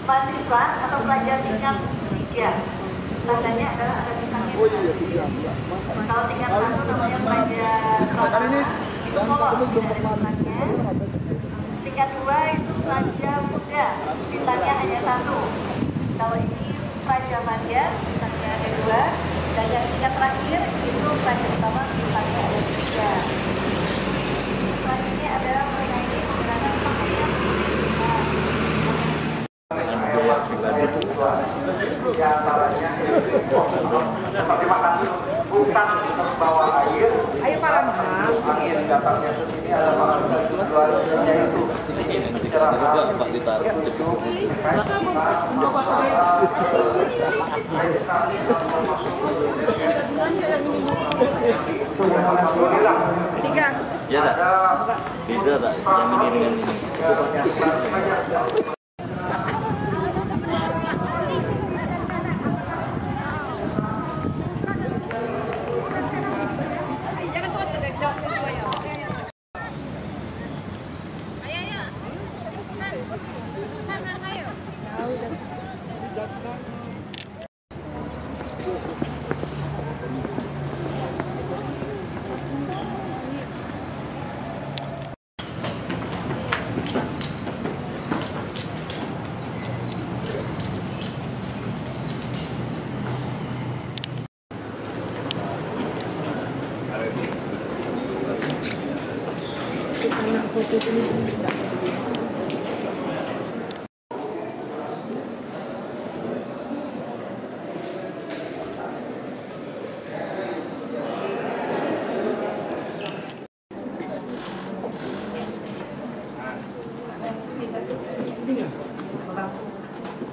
mahasiswa atau pelajar tingkat 3. Tandanya adalah ada bintangnya. Kalau tingkat 1 namanya pelajar pertama, itu polos dari bintangnya. Tingkat 2 itu pelajar muda, bintangnya hanya 1. Kalau ini pelajar madya, bintangnya ada 2. Dan yang tingkat terakhir itu pelajar utama, bintangnya ada 3. Selanjutnya adalah mengenai penggunaan pakaian. Di antaranya bukan membawa air. Ayo para mahal. Angin datangnya ke sini ada makanan tujuannya itu istirahat, Tiga. Ya tak? Beda tak? Yang ini dengan ini. Foto tulisan.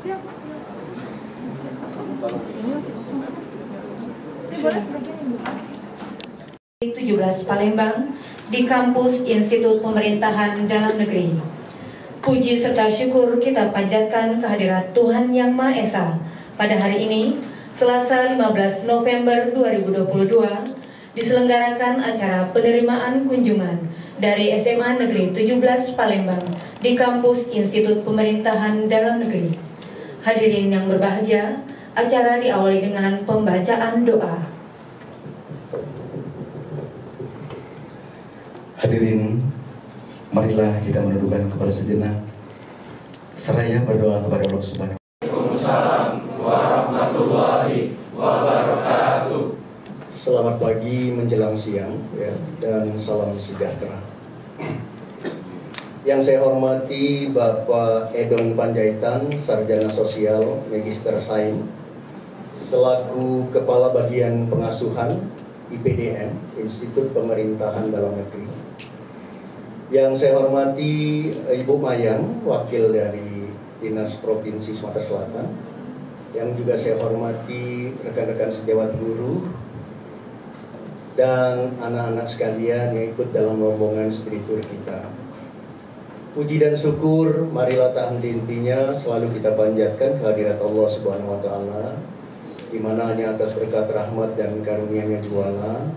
Siap. Ini masih kosong. 17 Palembang di kampus Institut Pemerintahan Dalam Negeri. Puji serta syukur kita panjatkan kehadirat Tuhan Yang Maha Esa pada hari ini, Selasa 15 November 2022, diselenggarakan acara penerimaan kunjungan dari SMA Negeri 17 Palembang di kampus Institut Pemerintahan Dalam Negeri. Hadirin yang berbahagia, acara diawali dengan pembacaan doa. Hadirin, marilah kita menundukkan kepala sejenak, seraya berdoa kepada Allah Subhanahu. Waalaikumsalam warahmatullahi wabarakatuh. Selamat pagi menjelang siang ya, dan salam sejahtera. Yang saya hormati Bapak Edon Panjaitan, Sarjana Sosial, Magister Sains, selaku Kepala Bagian Pengasuhan IPDN, Institut Pemerintahan Dalam Negeri. Yang saya hormati Ibu Mayang, wakil dari Dinas Provinsi Sumatera Selatan. Yang juga saya hormati rekan-rekan sejawat guru dan anak-anak sekalian yang ikut dalam rombongan studi tour kita. Puji dan syukur, marilah tak henti-hentinya selalu kita panjatkan kehadirat Allah Subhanahu wa Ta'ala, di mana hanya atas berkat rahmat dan karunia-Nya juala,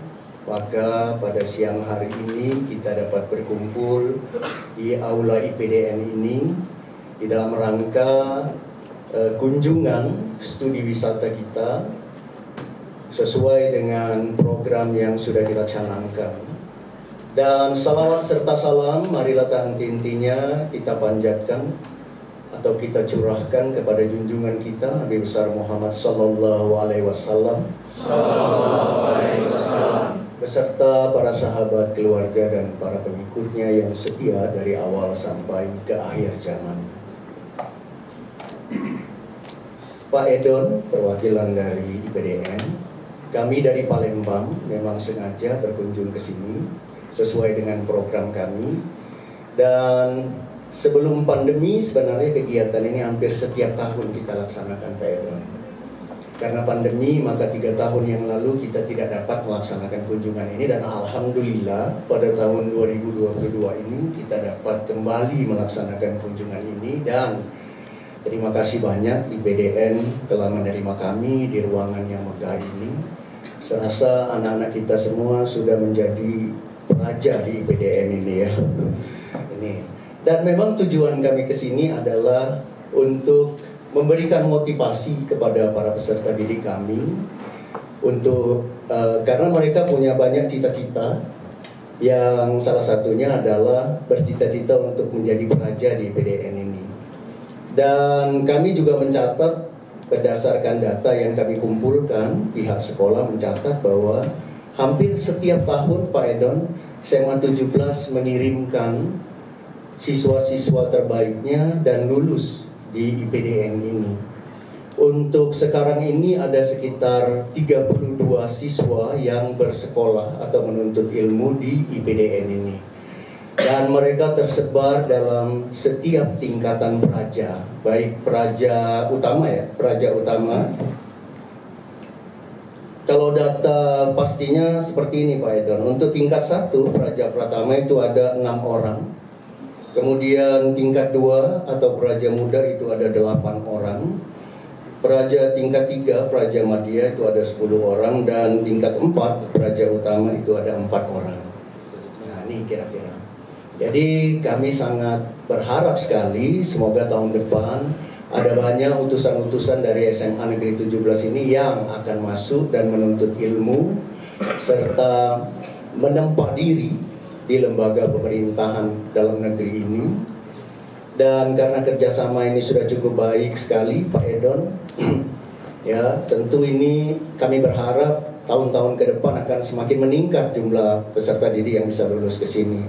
maka pada siang hari ini kita dapat berkumpul di aula IPDN ini di dalam rangka kunjungan studi wisata kita sesuai dengan program yang sudah dilaksanakan. Dan salawat serta salam marilah tak henti-hentinya kita panjatkan atau kita curahkan kepada junjungan kita Nabi besar Muhammad sallallahu alaihi wasallam beserta para sahabat, keluarga dan para pengikutnya yang setia dari awal sampai ke akhir zaman. Pak Edon, perwakilan dari IPDN, kami dari Palembang memang sengaja berkunjung ke sini sesuai dengan program kami. Dan sebelum pandemi sebenarnya kegiatan ini hampir setiap tahun kita laksanakan, Pak Edon. Karena pandemi, maka 3 tahun yang lalu kita tidak dapat melaksanakan kunjungan ini, dan alhamdulillah pada tahun 2022 ini kita dapat kembali melaksanakan kunjungan ini. Dan terima kasih banyak IPDN telah menerima kami di ruangan yang megah ini. Serasa anak-anak kita semua sudah menjadi pelajar di IPDN ini ya. Ini. Dan memang tujuan kami ke sini adalah untuk memberikan motivasi kepada para peserta didik kami untuk karena mereka punya banyak cita-cita, yang salah satunya adalah bercita-cita untuk menjadi peraja di IPDN ini. Dan kami juga mencatat berdasarkan data yang kami kumpulkan, pihak sekolah mencatat bahwa hampir setiap tahun Pak Edon, SMA 17 mengirimkan siswa-siswa terbaiknya dan lulus di IPDN ini. Untuk sekarang ini ada sekitar 32 siswa yang bersekolah atau menuntut ilmu di IPDN ini. Dan mereka tersebar dalam setiap tingkatan praja, baik praja utama ya, praja utama. Kalau data pastinya seperti ini Pak Edon, untuk tingkat 1 praja pratama itu ada 6 orang. Kemudian tingkat 2 atau praja muda itu ada 8 orang. Praja tingkat 3, praja madya itu ada 10 orang, dan tingkat 4, praja utama itu ada 4 orang. Nah ini kira-kira. Jadi kami sangat berharap sekali semoga tahun depan ada banyak utusan-utusan dari SMA Negeri 17 ini yang akan masuk dan menuntut ilmu serta menempa diri di lembaga pemerintahan dalam negeri ini. Dan karena kerjasama ini sudah cukup baik sekali Pak Edon, ya tentu ini kami berharap tahun-tahun ke depan akan semakin meningkat jumlah peserta didik yang bisa lulus ke sini.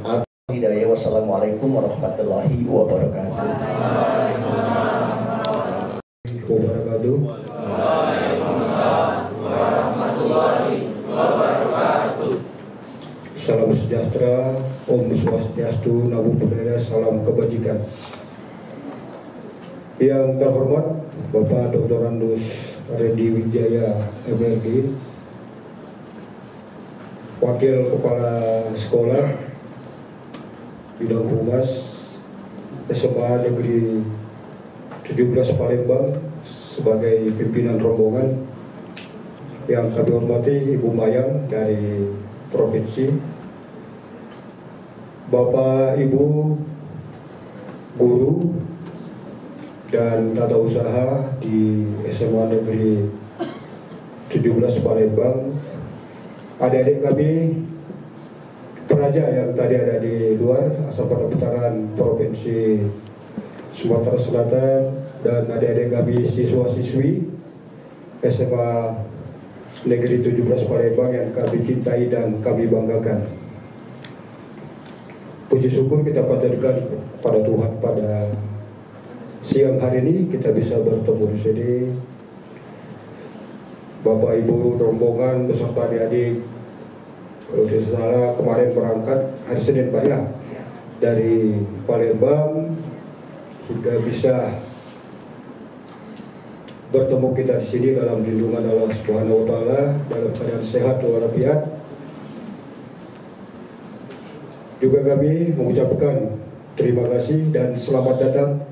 Hidayah. Wassalamualaikum warahmatullahi wabarakatuh. Salam sejahtera, Om Swastiastu, Namo Buddhaya, salam kebajikan. Yang terhormat Bapak Dr. Andus Reddy Wijaya MRG, Wakil Kepala Sekolah Bidang Humas SMA Negeri 17 Palembang, sebagai pimpinan rombongan yang kami hormati Ibu Mayang dari Provinsi, Bapak Ibu guru dan tata usaha di SMA Negeri 17 Palembang, adik-adik kami peraja yang tadi ada di luar asal pada putaran Provinsi Sumatera Selatan, dan adik-adik kami siswa-siswi SMA Negeri 17 Palembang yang kami cintai dan kami banggakan. Puji syukur kita panjatkan pada Tuhan pada siang hari ini kita bisa bertemu di sini. Bapak Ibu rombongan beserta adik-adik, kalau tidak salah kemarin berangkat hari Senin Pak ya, dari Palembang, hingga bisa bertemu kita di sini dalam lindungan Allah Subhanahu wa Ta'ala, dalam keadaan sehat walafiat. Juga kami mengucapkan terima kasih dan selamat datang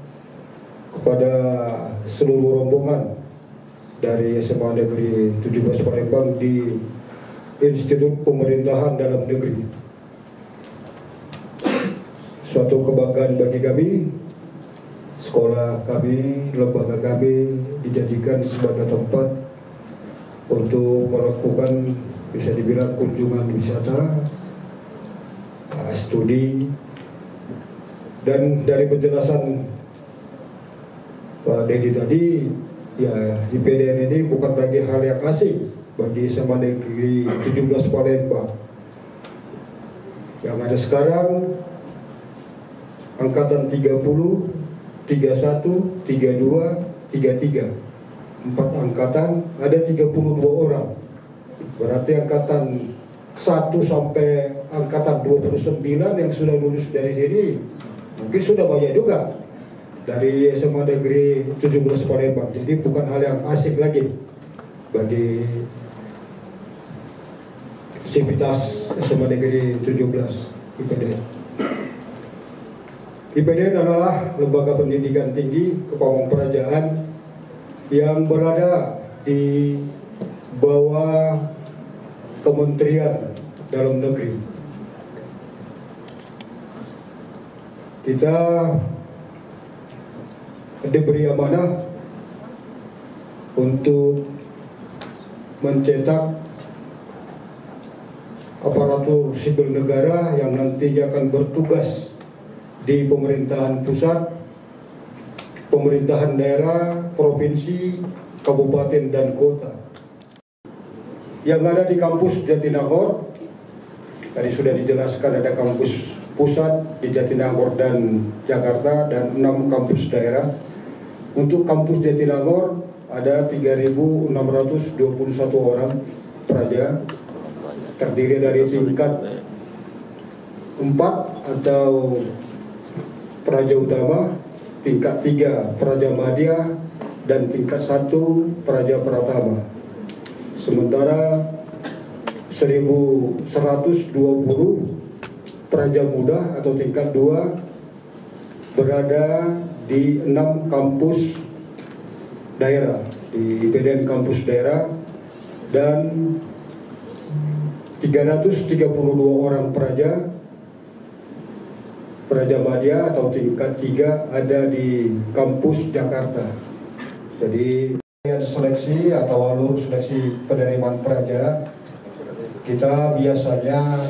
kepada seluruh rombongan dari SMA Negeri 17 Palembang di Institut Pemerintahan Dalam Negeri. Suatu kebanggaan bagi kami, sekolah kami, lembaga kami dijadikan sebagai tempat untuk melakukan bisa dibilang kunjungan wisata, studi. Dan dari penjelasan Pak Dedi tadi, ya IPDN ini bukan lagi hal yang asing bagi SMA Negeri 17 Palembang. Yang ada sekarang angkatan 30, 31, 32, 33. 4 angkatan, ada 32 orang. Berarti angkatan 1 sampai angkatan 29 yang sudah lulus dari sini mungkin sudah banyak juga dari SMA Negeri 17 Palembang. Jadi bukan hal yang asing lagi bagi aktivitas SMA Negeri 17 IPDN. IPDN adalah lembaga pendidikan tinggi kepemimpinan yang berada di bawah Kementerian Dalam Negeri. Kita diberi amanah untuk mencetak aparatur sipil negara yang nantinya akan bertugas di pemerintahan pusat, pemerintahan daerah, provinsi, kabupaten, dan kota. Yang ada di kampus Jatinangor, tadi sudah dijelaskan ada kampus pusat di Jatinangor dan Jakarta dan 6 kampus daerah. Untuk kampus Jatinangor ada 3.621 orang praja, terdiri dari tingkat 4 atau praja utama, tingkat 3 praja madya, dan tingkat 1 praja pratama. Sementara 1.120 praja muda atau tingkat 2 berada di 6 kampus daerah, di IPDN kampus daerah, dan 332 orang praja madya atau tingkat 3 ada di kampus Jakarta. Jadi seleksi atau alur seleksi penerimaan praja kita biasanya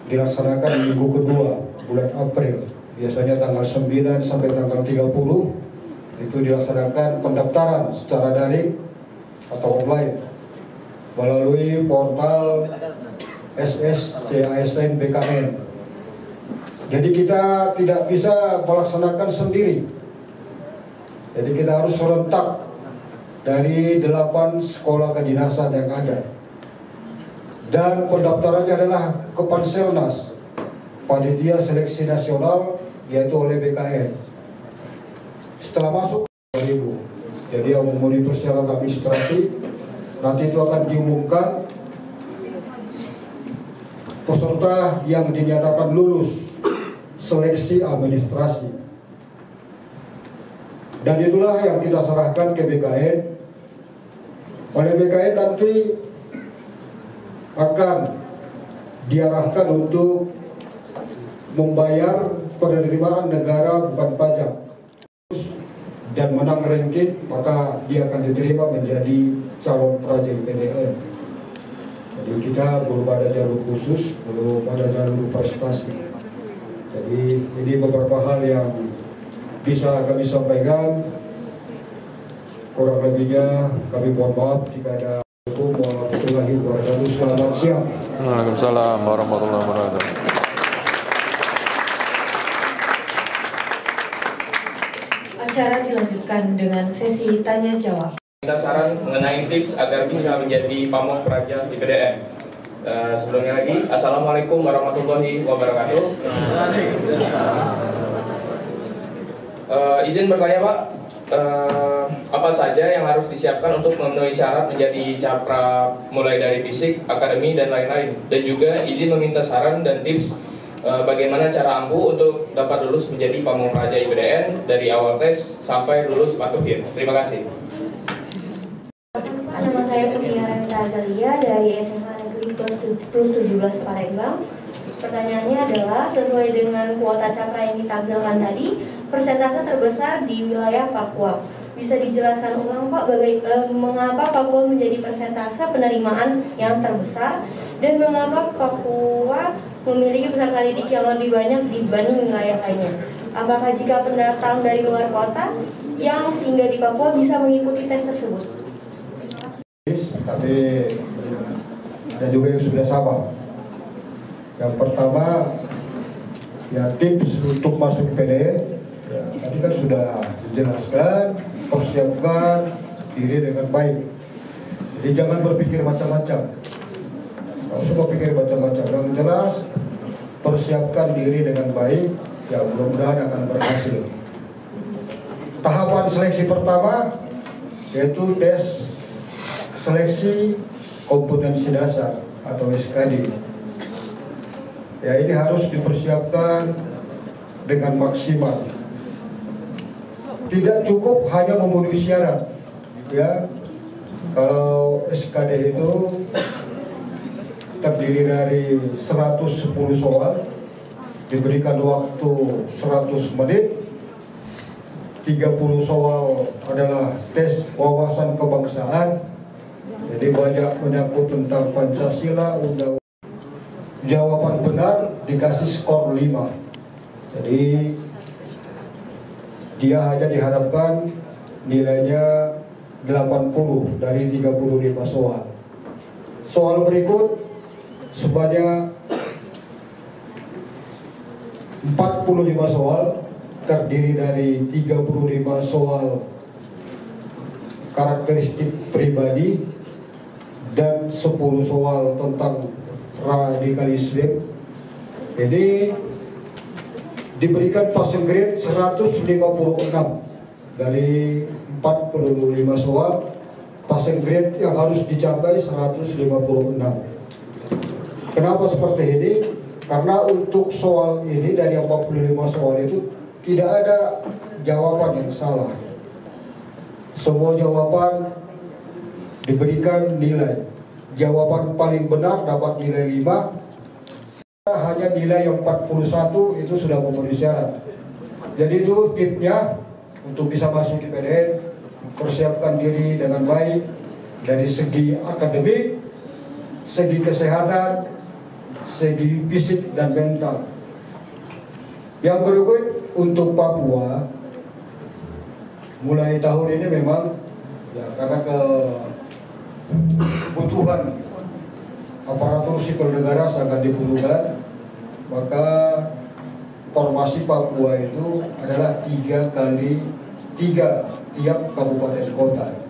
dilaksanakan minggu kedua bulan April, biasanya tanggal 9 sampai tanggal 30 itu dilaksanakan pendaftaran secara daring atau online melalui portal SSCASN BKN. Jadi kita tidak bisa melaksanakan sendiri, jadi kita harus serentak dari 8 sekolah kedinasan yang ada. Dan pendaftarannya adalah ke Panselnas, Panitia Seleksi Nasional, yaitu oleh BKN. Setelah masuk 2000, jadi yang memenuhi persyaratan administrasi, nanti itu akan diumumkan peserta yang dinyatakan lulus seleksi administrasi. Dan itulah yang kita serahkan ke BKN. Oleh BKN nanti akan diarahkan untuk membayar penerimaan negara bukan pajak dan menang ranking, maka dia akan diterima menjadi calon praja IPDN. Jadi kita belum ada jalur khusus, belum ada jalur prestasi. Jadi ini beberapa hal yang bisa kami sampaikan. Kurang lebihnya kami mohon maaf jika ada. Assalamualaikum warahmatullahi wabarakatuh. Selamat siang. Waalaikumsalam warahmatullahi wabarakatuh. Acara dilanjutkan dengan sesi tanya jawab. Minta saran mengenai tips agar bisa menjadi pamong praja IPDN. Sebelumnya lagi, Assalamualaikum warahmatullahi wabarakatuh. Izin bertanya Pak, apa saja yang harus disiapkan untuk memenuhi syarat menjadi capra, mulai dari fisik, akademi, dan lain-lain. Dan juga izin meminta saran dan tips bagaimana cara ampuh untuk dapat lulus menjadi pamong praja IPDN dari awal tes sampai lulus patuhin. Terima kasih. Nama saya Kurnia Remita Azalia dari SMA Negeri Plus 17 Palembang. Pertanyaannya adalah, sesuai dengan kuota capra yang ditampilkan tadi, persentase terbesar di wilayah Papua. Bisa dijelaskan ulang Pak, mengapa Papua menjadi persentase penerimaan yang terbesar, dan mengapa Papua memiliki peserta didik yang lebih banyak dibanding wilayah lainnya? Apakah jika pendatang dari luar kota yang singgah di Papua bisa mengikuti tes tersebut? Tapi ada juga yang sudah sama. Yang pertama, ya tips untuk masuk IPDN, ya, tadi kan sudah dijelaskan, persiapkan diri dengan baik. Jadi jangan berpikir macam-macam. Kalau semua pikir macam-macam, yang jelas persiapkan diri dengan baik, ya mudah-mudahan akan berhasil. Tahapan seleksi pertama yaitu tes seleksi kompetensi dasar atau SKD. Ya, ini harus dipersiapkan dengan maksimal. Tidak cukup hanya memenuhi syarat, ya. Kalau SKD itu terdiri dari 110 soal, diberikan waktu 100 menit, 30 soal adalah tes wawasan kebangsaan. Jadi banyak menyangkut tentang Pancasila, undang. Jawaban benar dikasih skor 5. Jadi dia hanya diharapkan nilainya 80 dari 35 soal. Soal berikut sebanyak 45 soal, terdiri dari 35 soal karakteristik pribadi dan 10 soal tentang radikalisme. Ini diberikan passing grade 156 dari 45 soal. Passing grade yang harus dicapai 156. Kenapa seperti ini? Karena untuk soal ini dari 45 soal itu tidak ada jawaban yang salah. Semua jawaban diberikan nilai. Jawaban paling benar dapat nilai 5. Hanya nilai yang 41 itu sudah memenuhi syarat. Jadi itu tipsnya untuk bisa masuk di PDN, persiapkan diri dengan baik dari segi akademik, segi kesehatan, segi fisik dan mental. Yang berikut untuk Papua, mulai tahun ini memang ya karena kebutuhan aparatur sipil negara sangat dibutuhkan, maka formasi Papua itu adalah 3 kali 3 tiap kabupaten kota.